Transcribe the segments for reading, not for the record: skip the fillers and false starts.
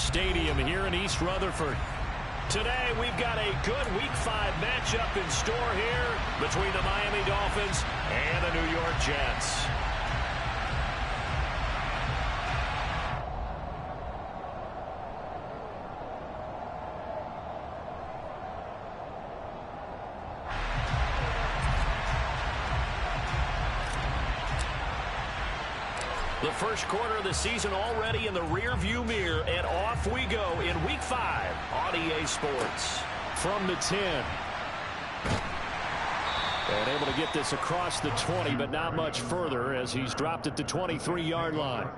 Stadium here in East Rutherford. Today, we've got a good Week 5 matchup in store here between the Miami Dolphins and the New York Jets. The first quarter of the season already in the rear-view mirror, and off we go in Week 5 on EA Sports. From the 10. And able to get this across the 20, but not much further as he's dropped it to 23-yard line.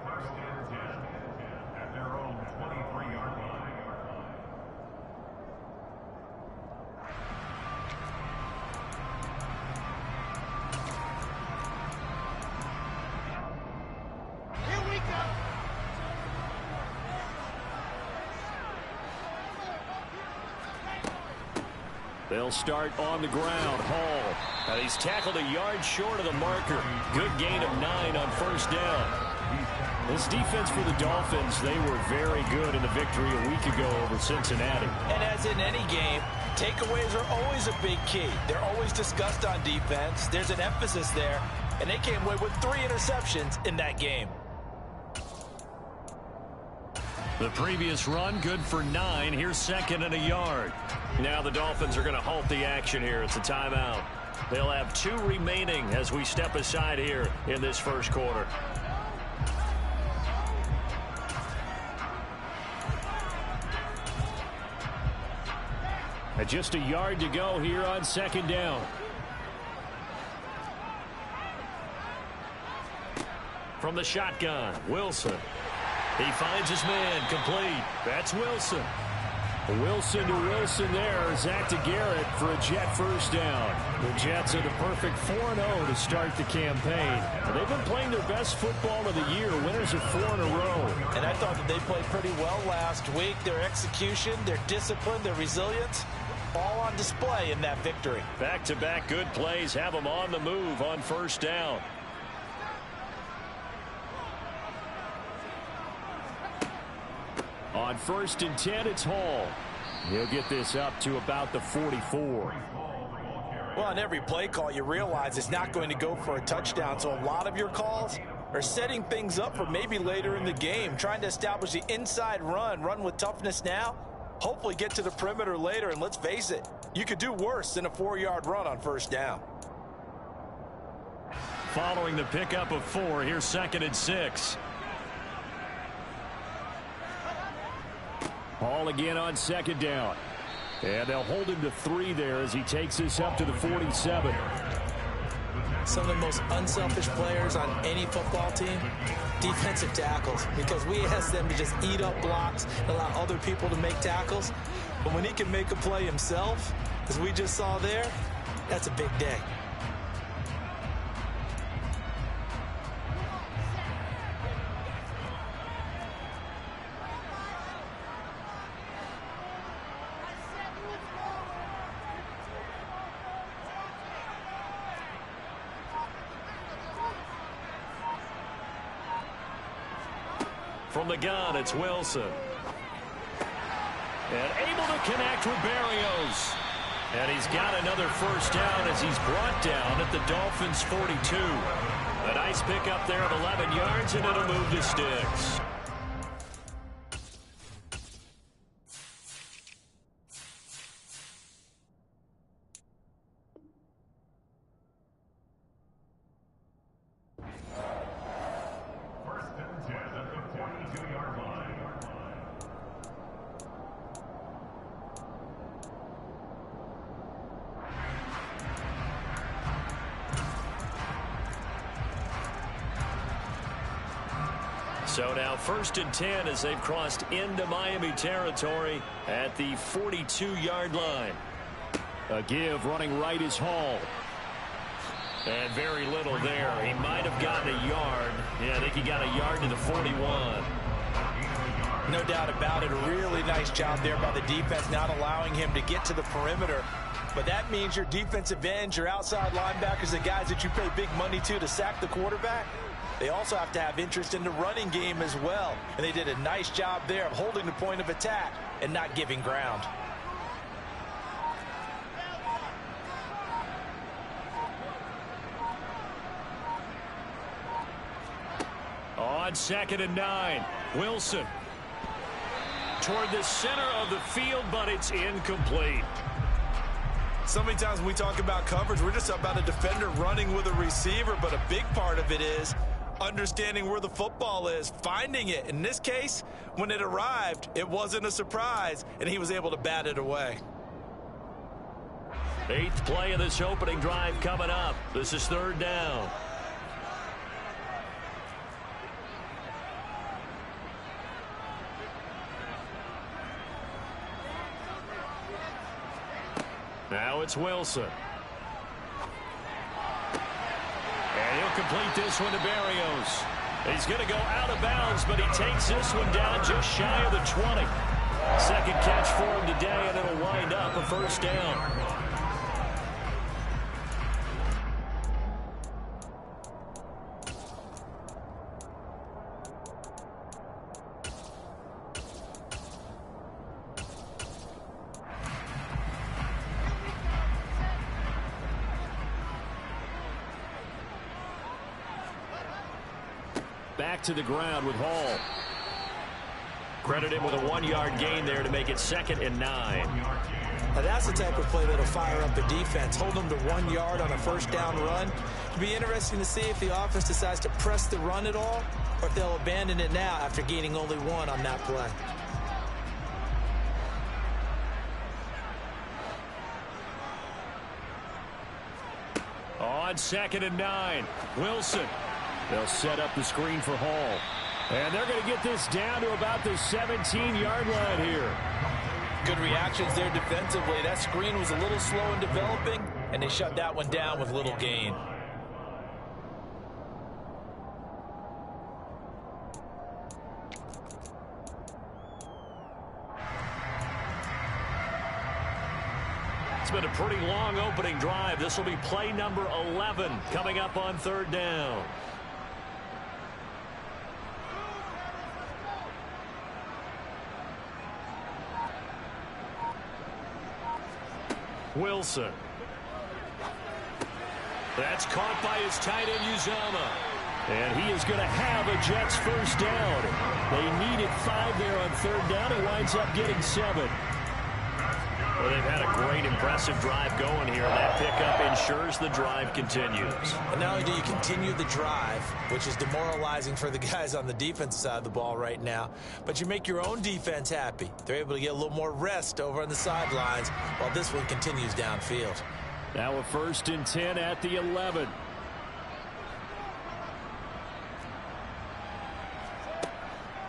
They'll start on the ground. Hall. He's tackled a yard short of the marker. Good gain of 9 on first down. This defense for the Dolphins, they were very good in the victory a week ago over Cincinnati. And as in any game, takeaways are always a big key. They're always discussed on defense. There's an emphasis there, and they came away with 3 interceptions in that game. The previous run, good for 9. Here's second and a yard. Now the Dolphins are going to halt the action here. It's a timeout. They'll have 2 remaining as we step aside here in this first quarter. And just a yard to go here on second down. From the shotgun, Wilson. He finds his man, complete. That's Wilson. Wilson to Wilson there. Zach to Garrett for a Jet first down. The Jets are the perfect 4-0 to start the campaign. They've been playing their best football of the year. Winners of 4 in a row. And I thought that they played pretty well last week. Their execution, their discipline, their resilience, all on display in that victory. Back-to-back good plays have them on the move on first down. On first and 10, it's Hall. He'll get this up to about the 44. Well, on every play call, you realize it's not going to go for a touchdown. So a lot of your calls are setting things up for maybe later in the game, trying to establish the inside run with toughness now, hopefully get to the perimeter later. And let's face it, you could do worse than a 4-yard run on first down. Following the pickup of 4, here's second and 6. Hall again on second down. And they'll hold him to 3 there as he takes this up to the 47. Some of the most unselfish players on any football team, defensive tackles, because we ask them to just eat up blocks and allow other people to make tackles. But when he can make a play himself, as we just saw there, that's a big day. From the gun, it's Wilson. And able to connect with Berrios. And he's got another first down as he's brought down at the Dolphins' 42. A nice pickup there of 11 yards, and it'll move to sticks. So now first and 10 as they've crossed into Miami territory at the 42-yard line. A give running right is Hall. And very little there. He might have gotten a yard. Yeah, I think he got a yard to the 41. No doubt about it. A really nice job there by the defense, not allowing him to get to the perimeter. But that means your defensive ends, your outside linebackers, the guys that you pay big money to sack the quarterback, they also have to have interest in the running game as well. And they did a nice job there of holding the point of attack and not giving ground. On 2nd and 9, Wilson toward the center of the field, but it's incomplete. So many times when we talk about coverage, we're just about a defender running with a receiver, but a big part of it is understanding where the football is, finding it. In this case, when it arrived, it wasn't a surprise, and he was able to bat it away. 8th play of this opening drive coming up. This is 3rd down. Now it's Wilson. And he'll complete this one to Berrios. He's going to go out of bounds, but he takes this one down just shy of the 20. Second catch for him today, and it'll wind up a 1st down. Back to the ground with Hall. Credit him with a 1-yard gain there to make it 2nd and 9. Now that's the type of play that'll fire up the defense. Hold them to 1 yard on a 1st down run. It'll be interesting to see if the offense decides to press the run at all, or if they'll abandon it now after gaining only 1 on that play. On 2nd and 9, Wilson. They'll set up the screen for Hall. And they're going to get this down to about the 17-yard line here. Good reactions there defensively. That screen was a little slow in developing, and they shut that one down with little gain. It's been a pretty long opening drive. This will be play number 11 coming up on 3rd down. Wilson. That's caught by his tight end, Uzama. And he is going to have a Jets 1st down. They needed 5 there on 3rd down. He winds up getting 7. Well, they've had a great, impressive drive going here. That pickup ensures the drive continues. And not only do you continue the drive, which is demoralizing for the guys on the defensive side of the ball right now, but you make your own defense happy. They're able to get a little more rest over on the sidelines while this one continues downfield. Now a 1st and 10 at the 11.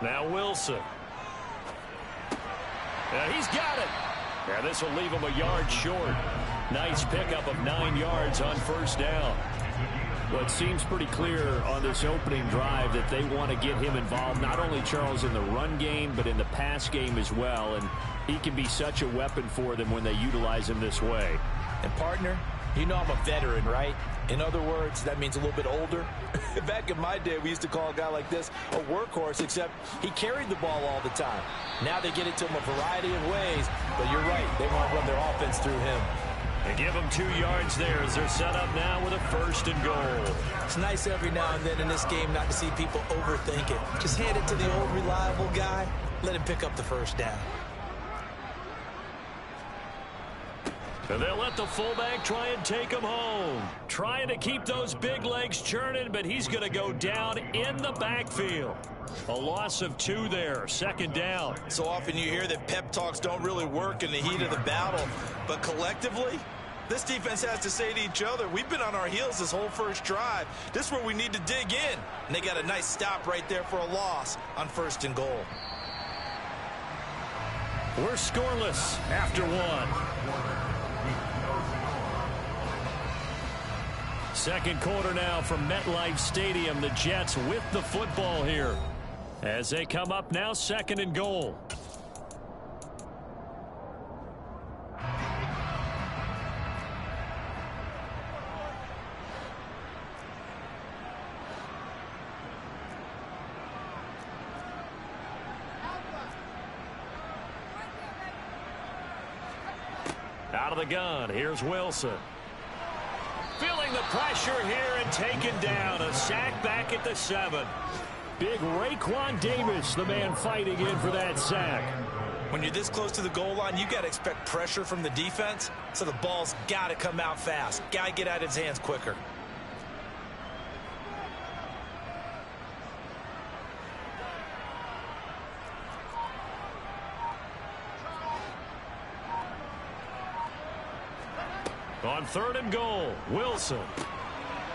Now Wilson. And he's got it. Yeah, this will leave him a yard short. Nice pickup of 9 yards on 1st down. Well, it seems pretty clear on this opening drive that they want to get him involved, not only, Charles, in the run game, but in the pass game as well. And he can be such a weapon for them when they utilize him this way. And, partner, you know I'm a veteran, right? In other words, that means a little bit older. Back in my day, we used to call a guy like this a workhorse, except he carried the ball all the time. Now they get it to him a variety of ways, but you're right, they want to run their offense through him. They give him 2 yards there as they're set up now with a 1st and goal. It's nice every now and then in this game not to see people overthink it. Just hand it to the old reliable guy, let him pick up the 1st down. And they'll let the fullback try and take him home. Trying to keep those big legs churning, but he's going to go down in the backfield. A loss of 2 there, 2nd down. So often you hear that pep talks don't really work in the heat of the battle, but collectively, this defense has to say to each other, we've been on our heels this whole 1st drive. This is where we need to dig in. And they got a nice stop right there for a loss on 1st and goal. We're scoreless after 1. 2nd quarter now from MetLife Stadium. The Jets with the football here as they come up now 2nd and goal. Out of the gun, here's Wilson. Feeling the pressure here and taken down. A sack back at the 7. Big Raekwon Davis, the man fighting in for that sack. When you're this close to the goal line, you got to expect pressure from the defense, so the ball's got to come out fast. Got to get out of his hands quicker. On 3rd and goal, Wilson.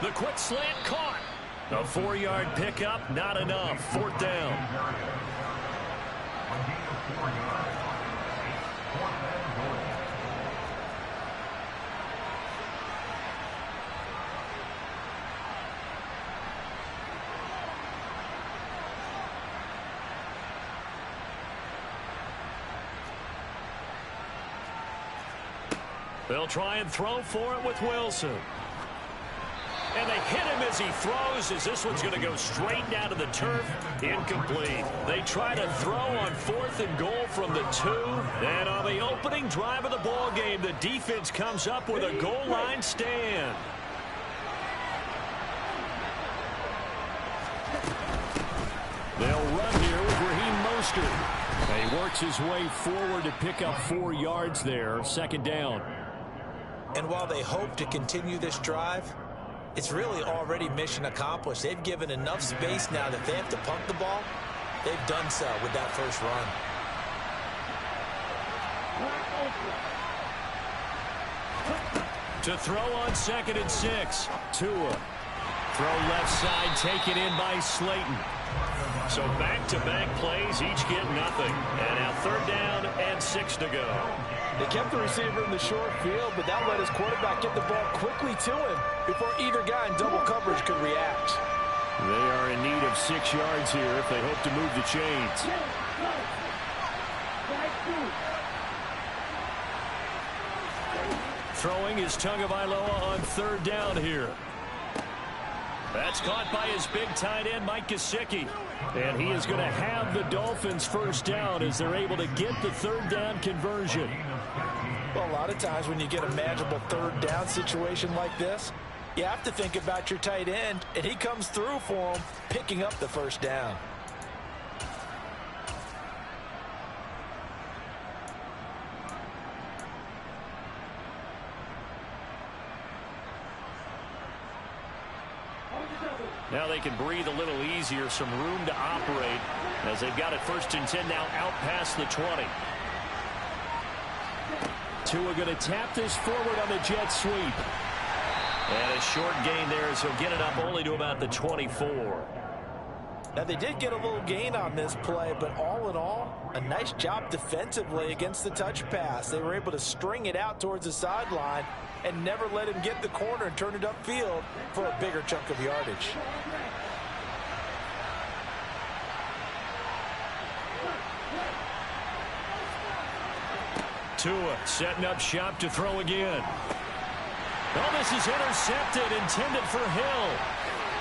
The quick slant caught. A 4-yard pickup, not enough. 4th down. They'll try and throw for it with Wilson. And they hit him as he throws, as this one's going to go straight down to the turf. Incomplete. They try to throw on 4th and goal from the 2. And on the opening drive of the ball game, the defense comes up with a goal line stand. They'll run here with Raheem Mostert. He works his way forward to pick up 4 yards there. 2nd down. And while they hope to continue this drive, it's really already mission accomplished. They've given enough space now that they have to punt the ball. They've done so with that first run. To throw on 2nd and 6. Tua. Throw left side taken in by Slayton. So back-to-back plays, each get nothing. And now 3rd down and 6 to go. They kept the receiver in the short field, but that let his quarterback get the ball quickly to him before either guy in double coverage could react. They are in need of 6 yards here if they hope to move the chains. Throwing is Tagovailoa on 3rd down here. That's caught by his big tight end, Mike Gesicki. And he is going to have the Dolphins 1st down as they're able to get the 3rd down conversion. Well, a lot of times when you get a manageable 3rd down situation like this, you have to think about your tight end, and he comes through for him, picking up the 1st down. Now they can breathe a little easier, some room to operate as they've got it 1st and 10 now out past the 20. Tua going to tap this forward on the jet sweep. And a short gain there as he'll get it up only to about the 24. Now they did get a little gain on this play, but all in all, a nice job defensively against the touch pass. They were able to string it out towards the sideline and never let him get the corner and turn it upfield for a bigger chunk of yardage. Tua setting up shop to throw again. Oh, this is intercepted, intended for Hill.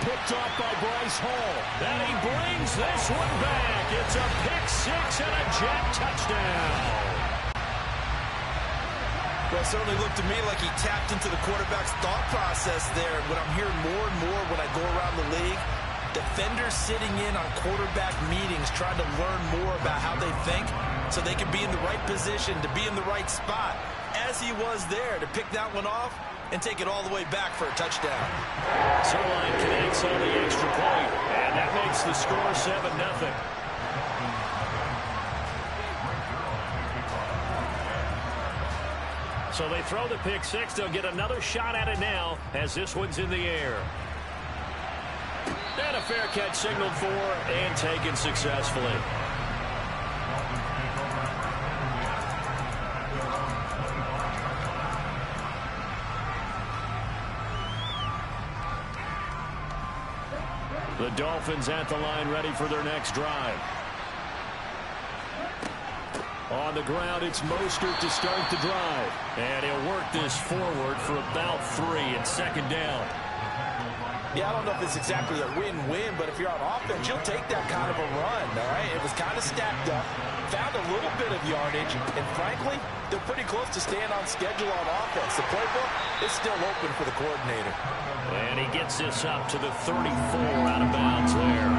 Picked off by Bryce Hall. And he brings this one back. It's a pick 6 and a jet touchdown. Well, it certainly looked to me like he tapped into the quarterback's thought process there. What I'm hearing more and more when I go around the league, defenders sitting in on quarterback meetings trying to learn more about how they think so they can be in the right position, to be in the right spot, as he was there to pick that one off and take it all the way back for a touchdown. Zerline connects on the extra point, and that makes the score 7-0. So they throw the pick 6. They'll get another shot at it now as this one's in the air. And a fair catch signaled for and taken successfully. The Dolphins at the line ready for their next drive. On the ground, it's Mostert to start the drive. And he'll work this forward for about 3 and 2nd down. Yeah, I don't know if it's exactly a win-win, but if you're on offense, you'll take that kind of a run, all right? It was kind of stacked up. found a little bit of yardage, and frankly, they're pretty close to staying on schedule on offense. The playbook is still open for the coordinator. And he gets this up to the 34 out of bounds there.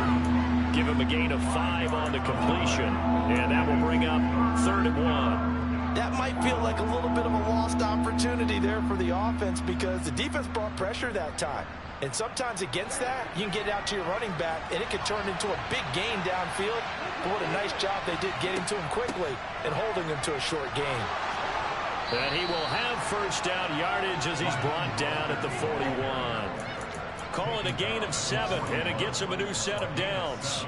Give him a gain of 5 on the completion, and that will bring up 3rd and 1. That might feel like a little bit of a lost opportunity there for the offense because the defense brought pressure that time. And sometimes against that, you can get it out to your running back, and it can turn into a big gain downfield. But what a nice job they did getting to him quickly and holding him to a short gain. And he will have first down yardage as he's brought down at the 41. Call it a gain of 7, and it gets him a new set of downs.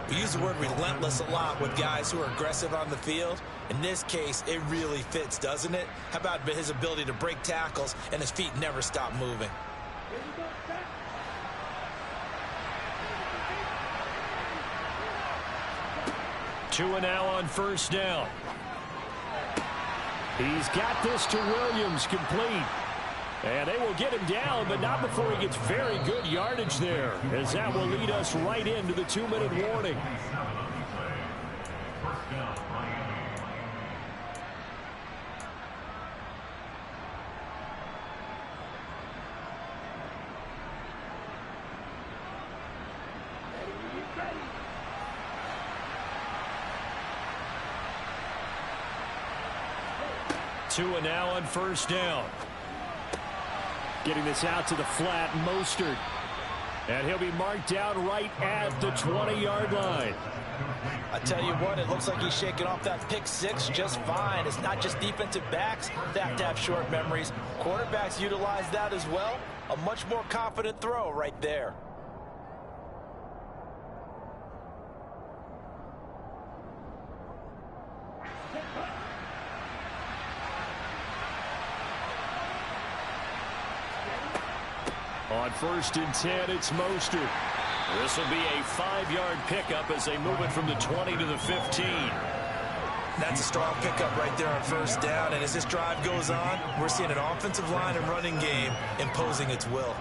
We use the word relentless a lot with guys who are aggressive on the field. In this case, it really fits, doesn't it? How about his ability to break tackles and his feet never stop moving? Two and now on first down. He's got this to Williams, complete. And they will get him down, but not before he gets very good yardage there, as that will lead us right into the 2-minute warning. Two and now on first down. Getting this out to the flat, Mostert. And he'll be marked down right at the 20-yard line. I tell you what, it looks like he's shaking off that pick 6 just fine. It's not just defensive backs that have short memories. Quarterbacks utilize that as well. A much more confident throw right there. On 1st and 10, it's Mostert. This will be a 5-yard pickup as they move it from the 20 to the 15. That's a strong pickup right there on first down. And as this drive goes on, we're seeing an offensive line and running game imposing its will.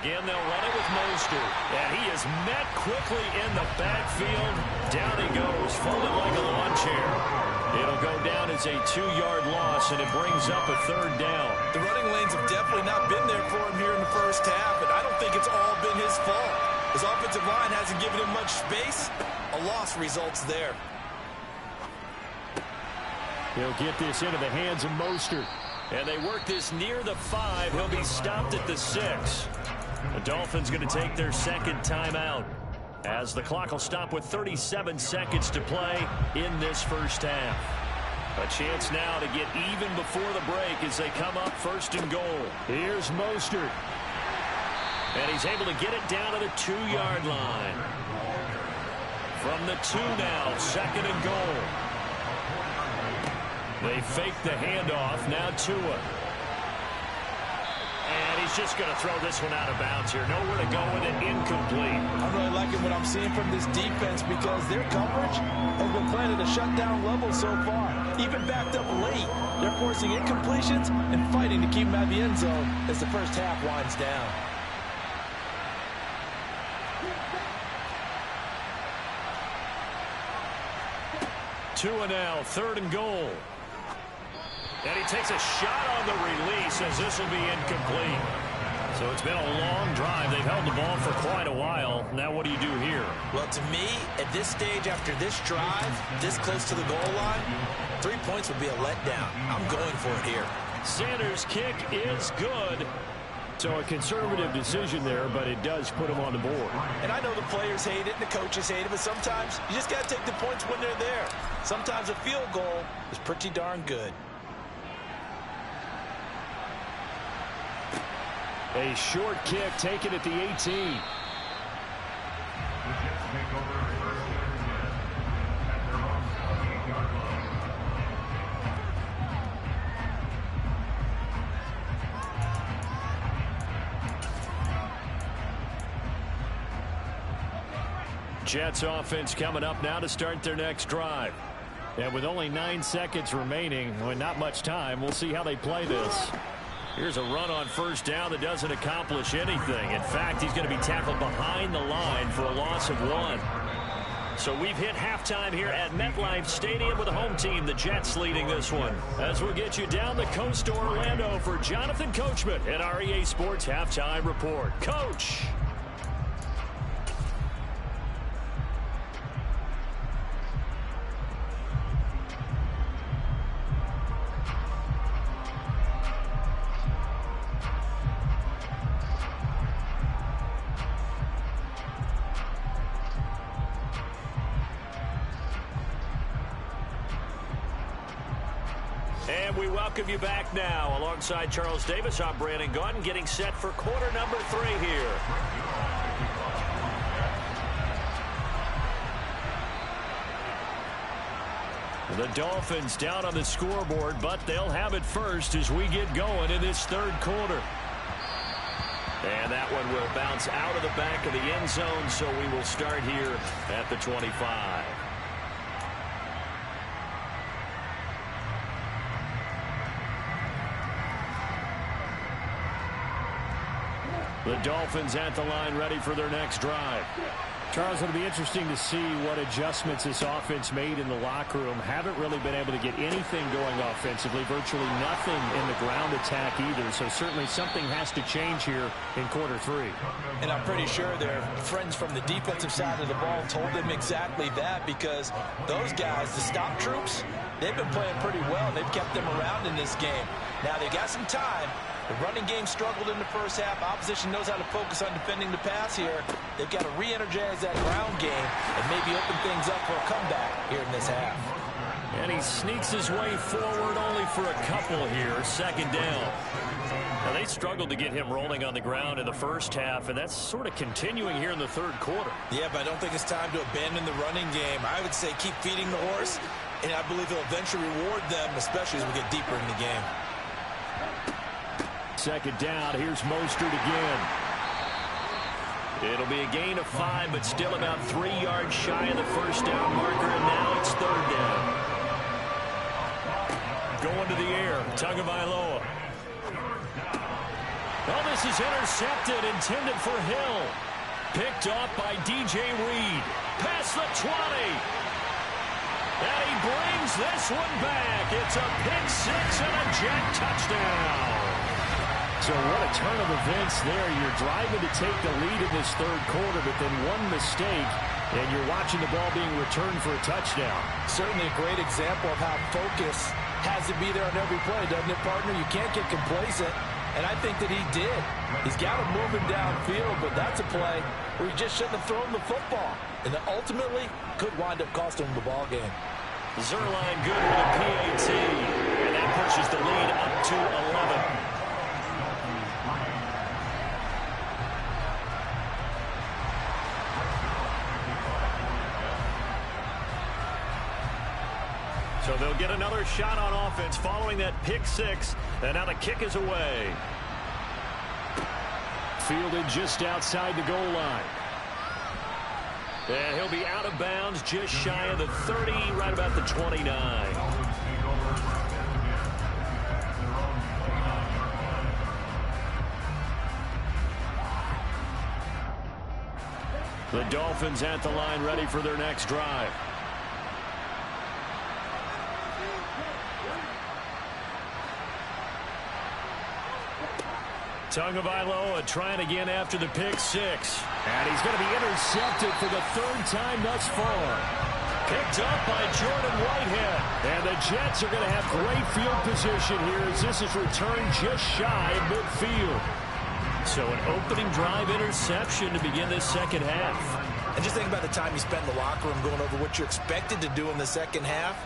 Again, they'll run it with Mostert. And he is met quickly in the backfield. Down he goes, folded like a lawn chair. It'll go down as a 2-yard loss, and it brings up a 3rd down. The running lanes have definitely not been there for him here in the first half, and I don't think it's all been his fault. His offensive line hasn't given him much space. A loss results there. He'll get this into the hands of Mostert. And they work this near the 5. He'll be stopped at the 6. The Dolphins going to take their 2nd timeout as the clock will stop with 37 seconds to play in this first half. A chance now to get even before the break as they come up 1st and goal. Here's Mostert. And he's able to get it down to the 2-yard line. From the 2 now, 2nd and goal. They fake the handoff. Now Tua. And he's just going to throw this one out of bounds here. Nowhere to go with it. Incomplete. I'm really liking what I'm seeing from this defense because their coverage has been playing at a shutdown level so far. Even backed up late. They're forcing incompletions and fighting to keep them out of the end zone as the first half winds down. Tua now, 3rd and goal. And he takes a shot on the release as this will be incomplete. So it's been a long drive. They've held the ball for quite a while. Now what do you do here? Well, to me, at this stage after this drive, this close to the goal line, 3 points would be a letdown. I'm going for it here. Sanders' kick is good. So a conservative decision there, but it does put him on the board. And I know the players hate it and the coaches hate it, but sometimes you just got to take the points when they're there. Sometimes a field goal is pretty darn good. A short kick taken at the 18. Jets offense coming up now to start their next drive. And with only 9 seconds remaining, well, not much time, we'll see how they play this. Here's a run on first down that doesn't accomplish anything. In fact, he's going to be tackled behind the line for a loss of 1. So we've hit halftime here at MetLife Stadium with the home team, the Jets, leading this one. As we'll get you down the coast to Orlando for Jonathan Coachman at our EA Sports Halftime Report. Coach. And we welcome you back now. Alongside Charles Davis, I'm Brandon Gunn, getting set for quarter number 3 here. The Dolphins down on the scoreboard, but they'll have it first as we get going in this third quarter. And that one will bounce out of the back of the end zone, so we will start here at the 25. The Dolphins at the line, ready for their next drive. Charles, it'll be interesting to see what adjustments this offense made in the locker room. Haven't really been able to get anything going offensively, virtually nothing in the ground attack either. So certainly something has to change here in quarter 3. And I'm pretty sure their friends from the defensive side of the ball told them exactly that, because those guys, the stop troops, they've been playing pretty well. They've kept them around in this game. Now they got some time. The running game struggled in the first half. Opposition knows how to focus on defending the pass here. They've got to re-energize that ground game and maybe open things up for a comeback here in this half. And he sneaks his way forward only for a couple here. Second down. Now, they struggled to get him rolling on the ground in the first half, and that's sort of continuing here in the third quarter. Yeah, but I don't think it's time to abandon the running game. I would say keep feeding the horse, and I believe he'll eventually reward them, especially as we get deeper in the game. Second down, here's Mostert again. It'll be a gain of 5, but still about 3 yards shy of the first down marker, and now it's third down. Going to the air, Tagovailoa. Oh, this is intercepted, intended for Hill. Picked off by DJ Reed. Past the 20. And he brings this one back. It's a pick 6 and a Jet touchdown. So what a turn of events there. You're driving to take the lead in this third quarter, but then one mistake, and you're watching the ball being returned for a touchdown. Certainly a great example of how focus has to be there on every play, doesn't it, partner? You can't get complacent, and I think that he did. He's got him moving downfield, but that's a play where he just shouldn't have thrown the football, and that ultimately could wind up costing him the ball game. Zerline good with a PAT, and that pushes the lead up to 11. So they'll get another shot on offense following that pick 6. And now the kick is away. Fielded just outside the goal line. And he'll be out of bounds just shy of the 30, right about the 29. The Dolphins at the line, ready for their next drive. Tagovailoa trying again after the pick 6. And he's going to be intercepted for the 3rd time thus far. Picked up by Jordan Whitehead. And the Jets are going to have great field position here as this is returned just shy of midfield. So an opening drive interception to begin this second half. And just think about the time you spend in the locker room going over what you're expected to do in the second half.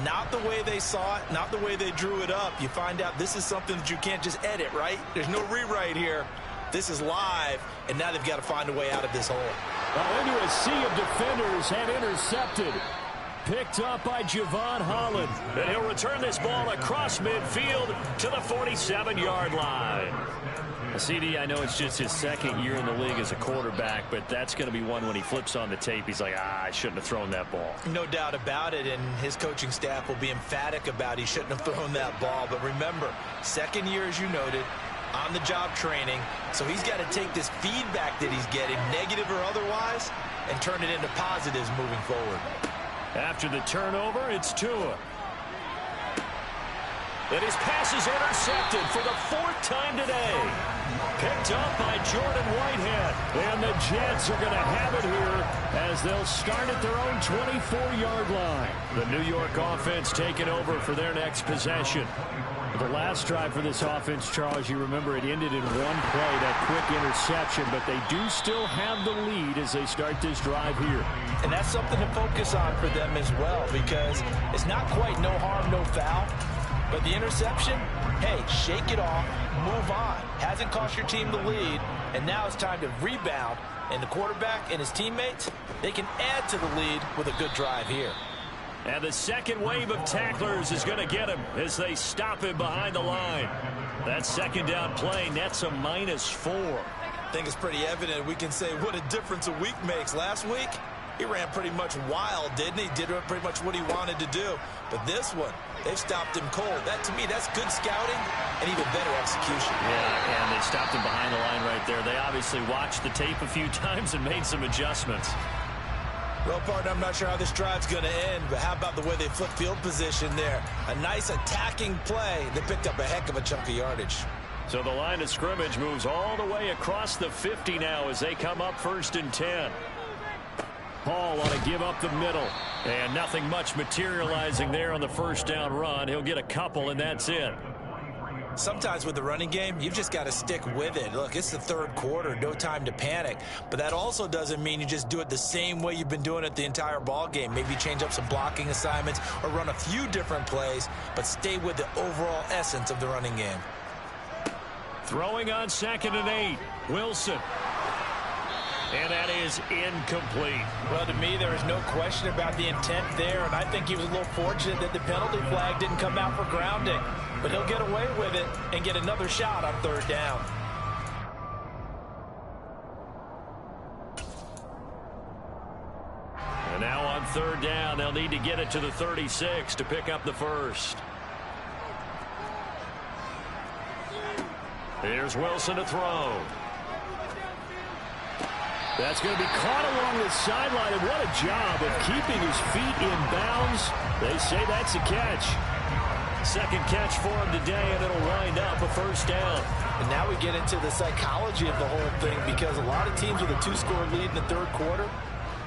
Not the way they saw it, not the way they drew it up. You find out this is something that you can't just edit, right? There's no rewrite here. This is live, and now they've got to find a way out of this hole. Well, into a sea of defenders and intercepted. picked up by Javon Holland. And he'll return this ball across midfield to the 47-yard line. CD, I know it's just his second year in the league as a quarterback, but that's going to be one when he flips on the tape. He's like, I shouldn't have thrown that ball. No doubt about it, and his coaching staff will be emphatic about he shouldn't have thrown that ball. But remember, second year, as you noted, on-the-job training, so he's got to take this feedback that he's getting, negative or otherwise, and turn it into positives moving forward. After the turnover, it's Tua. And his pass is intercepted for the 4th time today. Picked up by Jordan Whitehead. And the Jets are going to have it here as they'll start at their own 24-yard line. The New York offense taking over for their next possession. The last drive for this offense, Charles, you remember it ended in one play, that quick interception, but they do still have the lead as they start this drive here. And that's something to focus on for them as well, because it's not quite no harm, no foul. But the interception, hey, shake it off, move on. Hasn't cost your team the lead, and now it's time to rebound. And the quarterback and his teammates, they can add to the lead with a good drive here. And the second wave of tacklers is going to get him as they stop him behind the line. That second down play nets a -4. I think it's pretty evident. We can say what a difference a week makes. Last week, he ran pretty much wild, didn't he? Did pretty much what he wanted to do. But this one, they've stopped him cold. That, to me, that's good scouting and even better execution. Yeah, and they stopped him behind the line right there. They obviously watched the tape a few times and made some adjustments. Well, partner, I'm not sure how this drive's going to end, but how about the way they flip field position there? A nice attacking play. They picked up a heck of a chunk of yardage. So the line of scrimmage moves all the way across the 50 now as they come up 1st and 10. Hall want to give up the middle. And nothing much materializing there on the first down run. He'll get a couple, and that's it. Sometimes with the running game, you've just got to stick with it. Look, it's the 3rd quarter, no time to panic. But that also doesn't mean you just do it the same way you've been doing it the entire ball game. Maybe change up some blocking assignments or run a few different plays, but stay with the overall essence of the running game. Throwing on 2nd and 8. Wilson. And that is incomplete. Well, to me, there is no question about the intent there, and I think he was a little fortunate that the penalty flag didn't come out for grounding. But he'll get away with it and get another shot on 3rd down. And now on 3rd down, they'll need to get it to the 36 to pick up the first. Here's Wilson to throw. That's going to be caught along the sideline, and what a job of keeping his feet in bounds. They say that's a catch. Second catch for him today, and it'll wind up a first down. And now we get into the psychology of the whole thing, because a lot of teams with a 2-score lead in the 3rd quarter,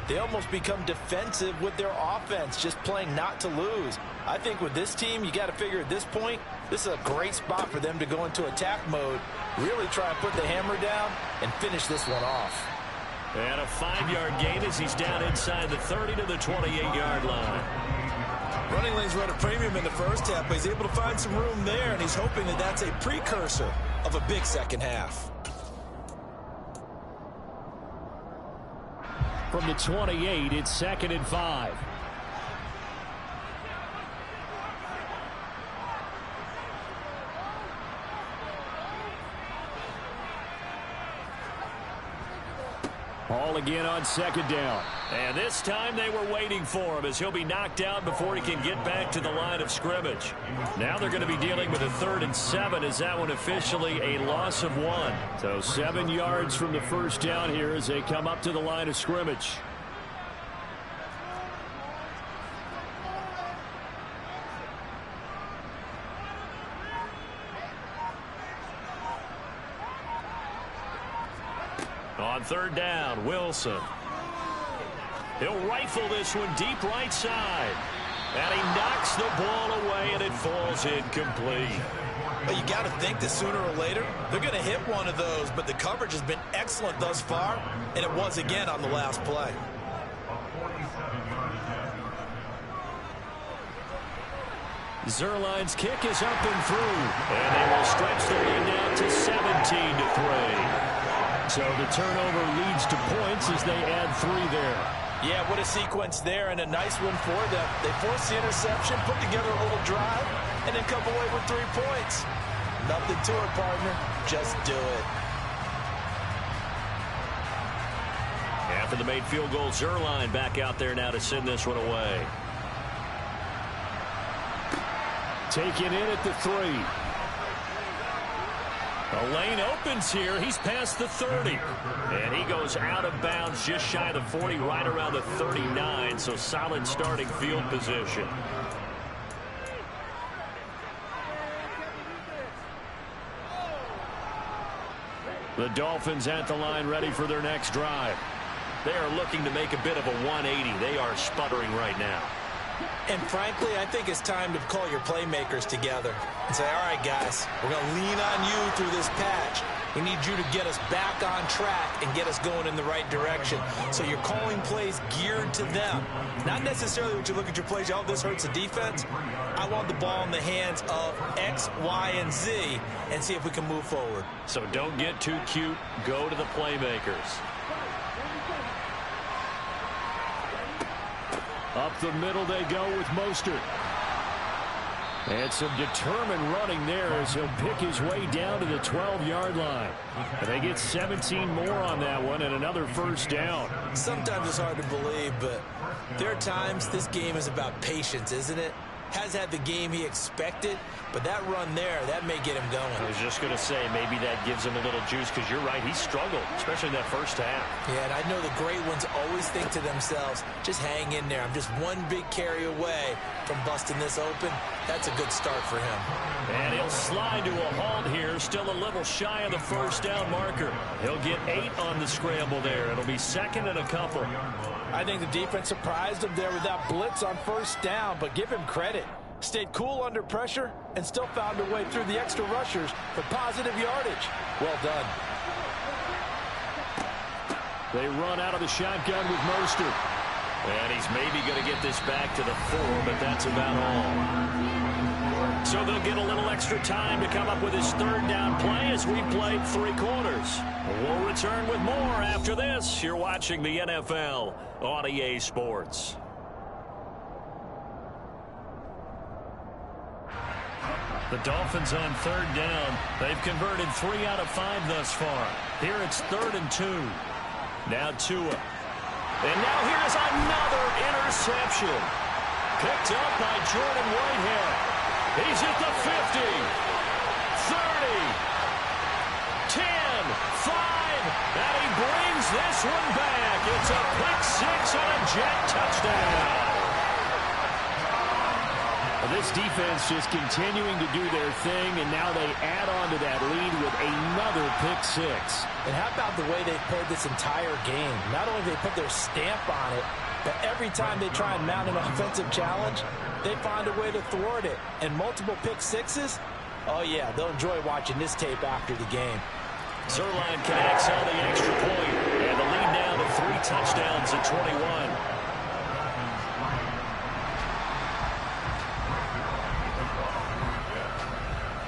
they almost become defensive with their offense, just playing not to lose. I think with this team, you got to figure at this point, this is a great spot for them to go into attack mode, really try and put the hammer down and finish this one off. And a 5-yard gain as he's down inside the 30 to the 28-yard line. Running lanes run a premium in the first half, but he's able to find some room there, and he's hoping that that's a precursor of a big second half. From the 28, it's 2nd and 5. Hall again on 2nd down. And this time they were waiting for him as he'll be knocked out before he can get back to the line of scrimmage. Now they're going to be dealing with a 3rd and 7 as that one officially a loss of 1. So 7 yards from the first down here as they come up to the line of scrimmage. On 3rd down, Wilson. He'll rifle this one deep right side. And he knocks the ball away, and it falls incomplete. Well, you got to think that sooner or later, they're going to hit one of those, but the coverage has been excellent thus far, and it was again on the last play. Zerline's kick is up and through, and they will stretch the lead down to 17-3. So the turnover leads to points as they add 3 there. Yeah, what a sequence there, and a nice one for them. They forced the interception, put together a little drive, and then come away with 3 points. Nothing to it, partner. Just do it. After the made field goal, yr1 back out there now to send this one away. Taken in at the 3. The lane opens here. He's past the 30. And he goes out of bounds just shy of the 40, right around the 39. So solid starting field position. The Dolphins at the line ready for their next drive. They are looking to make a bit of a 180. They are sputtering right now. And frankly, I think it's time to call your playmakers together and say, all right, guys, we're going to lean on you through this patch. We need you to get us back on track and get us going in the right direction. So you're calling plays geared to them. Not necessarily what you look at your plays, oh, this hurts the defense. I want the ball in the hands of X, Y, and Z and see if we can move forward. So don't get too cute. Go to the playmakers. Up the middle they go with Mostert. And some determined running there as he'll pick his way down to the 12-yard line. And they get 17 more on that one and another first down. Sometimes it's hard to believe, but there are times this game is about patience, isn't it? Has had the game he expected, but that run there, that may get him going. I was just going to say, maybe that gives him a little juice, because you're right, he struggled, especially in that first half. Yeah, and I know the great ones always think to themselves, just hang in there. I'm just one big carry away from busting this open. That's a good start for him. And he'll slide to a halt here, still a little shy of the first down marker. He'll get 8 on the scramble there. It'll be second and a couple. I think the defense surprised him there with that blitz on first down, but give him credit. Stayed cool under pressure and still found a way through the extra rushers for positive yardage. Well done. They run out of the shotgun with Mostert. And he's maybe going to get this back to the 4, but that's about all. So they'll get a little extra time to come up with his third down play as we played 3 quarters. We'll return with more after this. You're watching the NFL on EA Sports. The Dolphins on third down. They've converted 3 out of 5 thus far. Here it's 3rd and 2. Now Tua. And now here's another interception. Picked up by Jordan Whitehead. He's at the 50, 30, 10, 5, and he brings this one back. It's a pick 6 on a jet touchdown. This defense just continuing to do their thing, and now they add on to that lead with another pick 6. And how about the way they've played this entire game? Not only do they put their stamp on it, but every time they try and mount an offensive challenge, they find a way to thwart it. And multiple pick 6s, oh yeah, they'll enjoy watching this tape after the game. yr1 connects on the extra point, and the lead now to 3 touchdowns at 21.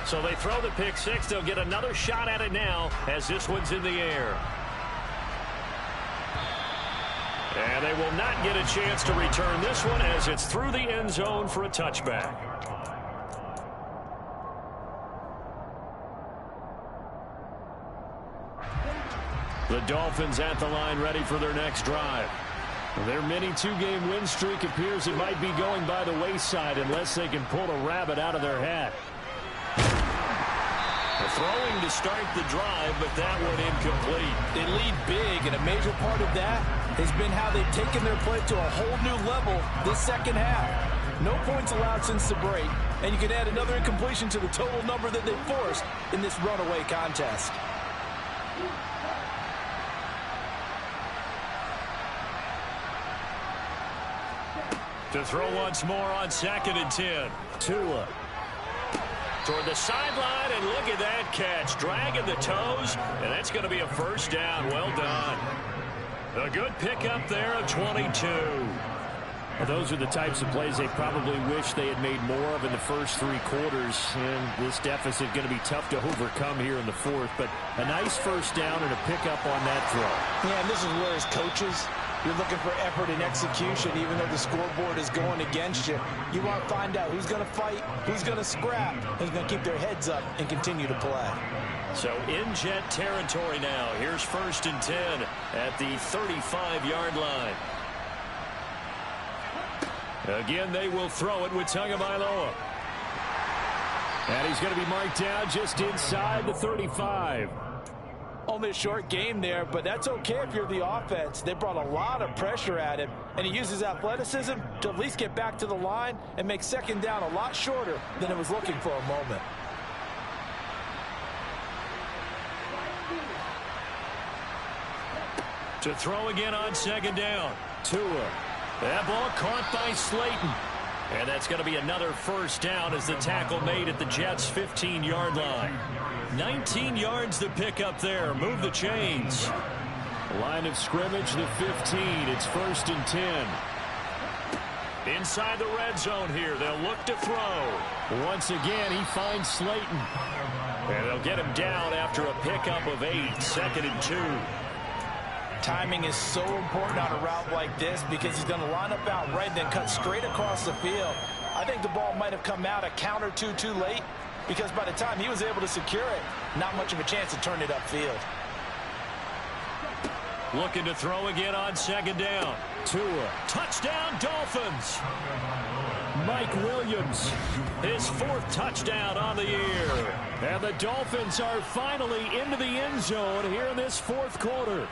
So they throw the pick 6. They'll get another shot at it now as this one's in the air. And they will not get a chance to return this one as it's through the end zone for a touchback. The Dolphins at the line ready for their next drive. Their mini 2-game win streak appears it might be going by the wayside unless they can pull a rabbit out of their hat. Throwing to start the drive, but that one incomplete. They lead big, and a major part of that has been how they've taken their play to a whole new level this second half. No points allowed since the break, and you can add another incompletion to the total number that they forced in this runaway contest. To throw once more on 2nd and 10. Tua. Toward the sideline, and look at that catch. Dragging the toes, and that's going to be a first down. Well done. A good pickup there of 22. Well, those are the types of plays they probably wish they had made more of in the first 3 quarters. And this deficit going to be tough to overcome here in the 4th. But a nice first down and a pickup on that throw. Yeah, and this is where his coaches You're looking for effort and execution, even though the scoreboard is going against you. You want to find out who's going to fight, who's going to scrap, who's going to keep their heads up and continue to play. So in Jet territory now. Here's 1st and 10 at the 35-yard line. Again, they will throw it with Tagovailoa. And he's going to be marked down just inside the 35. Only a short game there, but that's okay if you're the offense. They brought a lot of pressure at him, and he uses athleticism to at least get back to the line and make 2nd down a lot shorter than it was looking for a moment. To throw again on 2nd down. Tua. That ball caught by Slayton. And that's going to be another 1st down as the tackle made at the Jets' 15-yard line. 19 yards to pick up there. Move the chains. Line of scrimmage, the 15. It's 1st and 10. Inside the red zone here. They'll look to throw. Once again, he finds Slayton. And they'll get him down after a pickup of 8. 2nd and 2. Timing is so important on a route like this because he's going to line up out right, then cut straight across the field. I think the ball might have come out a count or two too late because by the time he was able to secure it, not much of a chance to turn it upfield. Looking to throw again on 2nd down. Tua. Touchdown, Dolphins. Mike Williams. His 4th touchdown on the year. And the Dolphins are finally into the end zone here in this 4th quarter.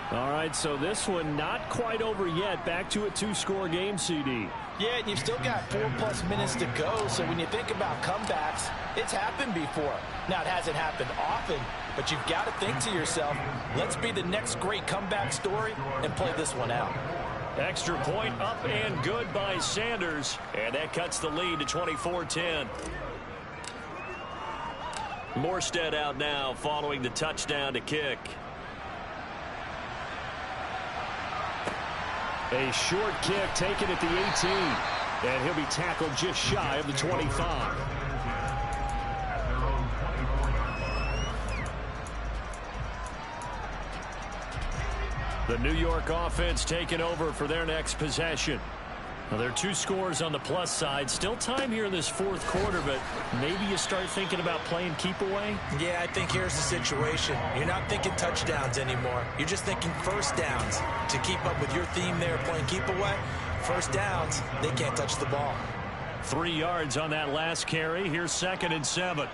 All right, so this one not quite over yet. Back to a 2-score game, CD. Yeah, and you've still got 4+ minutes to go, so when you think about comebacks, it's happened before. Now, it hasn't happened often, but you've got to think to yourself, let's be the next great comeback story and play this one out. Extra point up and good by Sanders, and that cuts the lead to 24-10. Morstead out now following the touchdown to kick. A short kick taken at the 18. And he'll be tackled just shy of the 25. The New York offense taking over for their next possession. Now, there are 2 scores on the plus side. Still time here in this 4th quarter, but maybe you start thinking about playing keep away? Yeah, I think here's the situation. You're not thinking touchdowns anymore. You're just thinking 1st downs. To keep up with your theme there playing keep away, 1st downs, they can't touch the ball. 3 yards on that last carry. Here's 2nd and 7.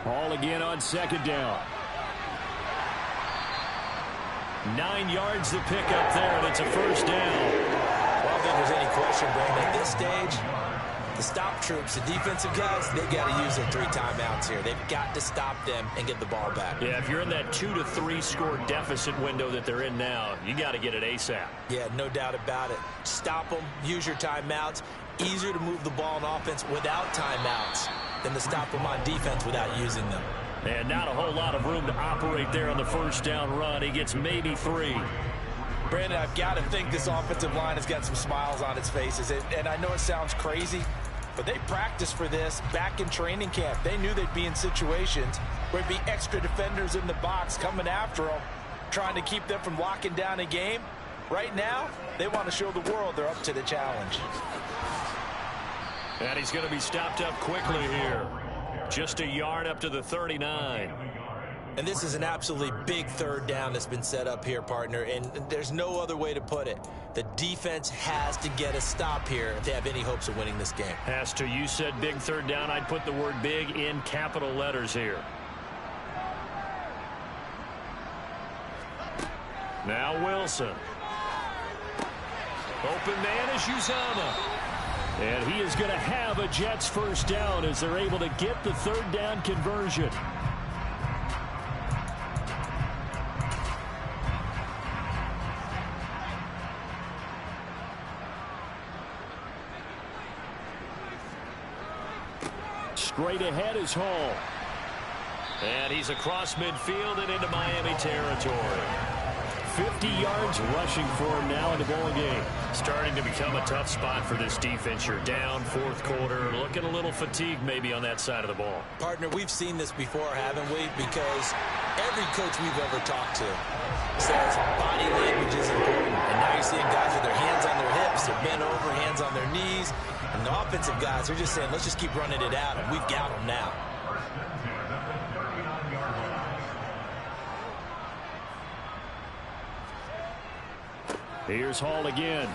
Ball again on 2nd down. 9 yards to pick up there, and it's a 1st down. I don't think there's any question, Brandon. At this stage, the stop troops, the defensive guys, they got to use their 3 timeouts here. They've got to stop them and get the ball back. Yeah, if you're in that 2 to 3 score deficit window that they're in now, you got to get it ASAP. Yeah, no doubt about it. Stop them, use your timeouts. Easier to move the ball on offense without timeouts than to stop them on defense without using them. And not a whole lot of room to operate there on the 1st down run. He gets maybe 3. Brandon, I've got to think this offensive line has got some smiles on its faces. And I know it sounds crazy, but they practiced for this back in training camp. They knew they'd be in situations where there'd be extra defenders in the box coming after them, trying to keep them from locking down a game. Right now, they want to show the world they're up to the challenge. And he's going to be stopped up quickly here. Just a yard up to the 39. And this is an absolutely big 3rd down that's been set up here, partner, and there's no other way to put it. The defense has to get a stop here if they have any hopes of winning this game. Has to. You said big 3rd down. I'd put the word big in capital letters here. Now Wilson. Open man is Uzama. And he is going to have a Jets 1st down as they're able to get the 3rd down conversion. Straight ahead is Hall. And he's across midfield and into Miami territory. 50 yards rushing for him now in the ball game. Starting to become a tough spot for this defense. You're down 4th quarter, looking a little fatigued maybe on that side of the ball. Partner, we've seen this before, haven't we? Because every coach we've ever talked to says body language is important. And now you're seeing guys with their hands on their hips, they're bent over, hands on their knees. And the offensive guys are just saying, let's just keep running it out, and we've got them now. Here's Hall again.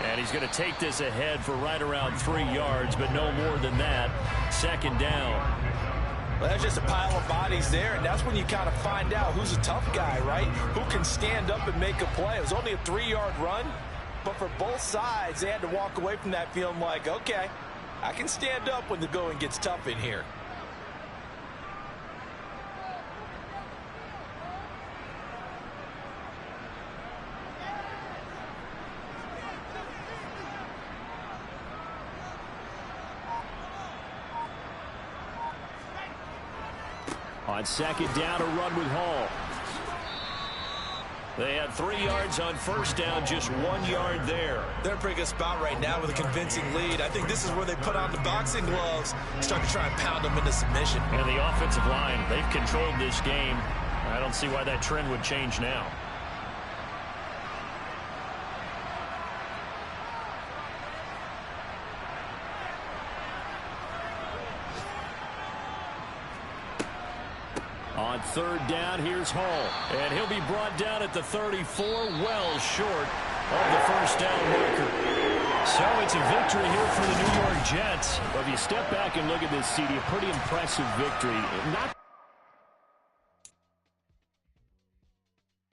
And he's going to take this ahead for right around 3 yards, but no more than that. Second down. Well, there's just a pile of bodies there, and that's when you kind of find out who's a tough guy, right? Who can stand up and make a play. It was only a 3-yard run, but for both sides, they had to walk away from that feeling like, okay, I can stand up when the going gets tough in here. On second down, a run with Hall. They had 3 yards on first down, just 1 yard there. They're in a pretty good spot right now with a convincing lead. I think this is where they put on the boxing gloves, start to try and pound them into submission. And the offensive line, they've controlled this game. I don't see why that trend would change now. On third down, here's Hall. And he'll be brought down at the 34, well short of the first down marker. So it's a victory here for the New York Jets. But if you step back and look at this, CD, a pretty impressive victory. Not